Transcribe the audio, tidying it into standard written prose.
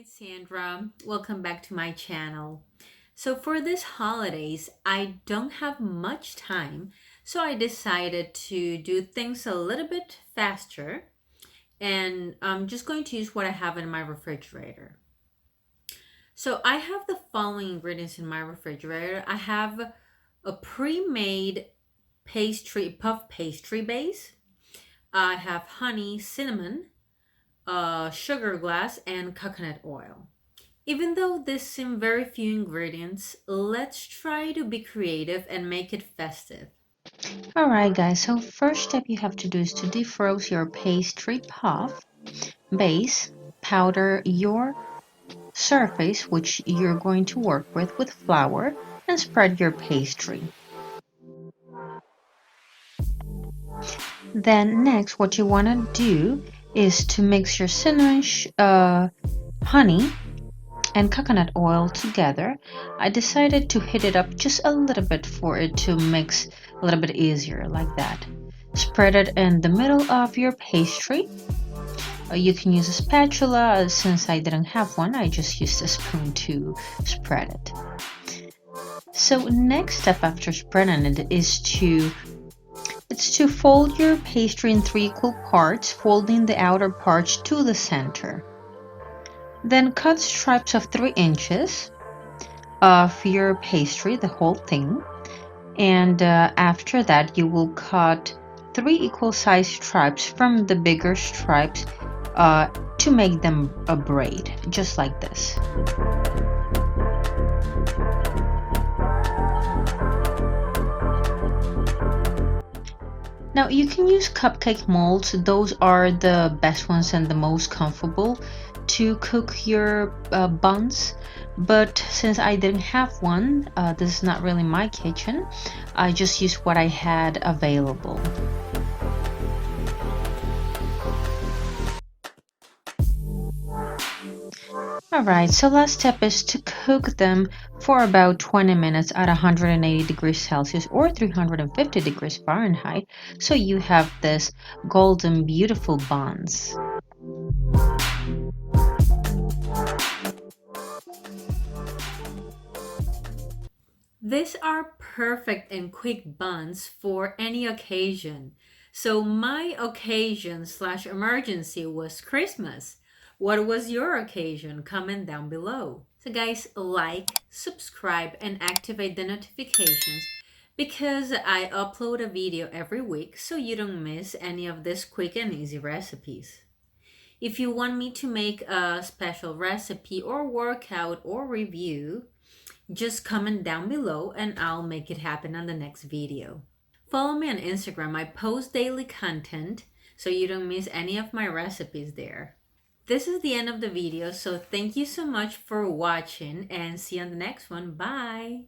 it's Sandra. Welcome back to my channel. So for this holidays, I don't have much time, so I decided to do things a little bit faster, and I'm just going to use what I have in my refrigerator. So I have the following ingredients in my refrigerator. I have a pre-made puff pastry base. I have honey, cinnamon, sugar glass, and coconut oil. Even though this seem very few ingredients, let's try to be creative and make it festive. Alright guys, so first step you have to do is to defrost your pastry puff base, powder your surface which you're going to work with flour, and spread your pastry. Then next what you want to do is to mix your cinnamon, honey and coconut oil together. I decided to heat it up just a little bit for it to mix a little bit easier like that. Spread it in the middle of your pastry. You can use a spatula. Since I didn't have one, I just used a spoon to spread it. So next step after spreading it is to fold your pastry in 3 equal parts, folding the outer parts to the center. Then cut stripes of 3 inches of your pastry, the whole thing, and after that you will cut 3 equal sized stripes from the bigger stripes to make them a braid, just like this. Now you can use cupcake molds. Those are the best ones and the most comfortable to cook your buns, but since I didn't have one, this is not really my kitchen, I just used what I had available. Alright, so last step is to cook them for about 20 minutes at 180 degrees Celsius or 350 degrees Fahrenheit, so you have this golden beautiful buns. These are perfect and quick buns for any occasion. So my occasion slash emergency was Christmas. What was your occasion? Comment down below. So guys, like, subscribe, and activate the notifications because I upload a video every week so you don't miss any of these quick and easy recipes. If you want me to make a special recipe or workout or review, just comment down below and I'll make it happen on the next video. Follow me on Instagram. I post daily content so you don't miss any of my recipes there. This is the end of the video, so thank you so much for watching and see you on the next one. Bye!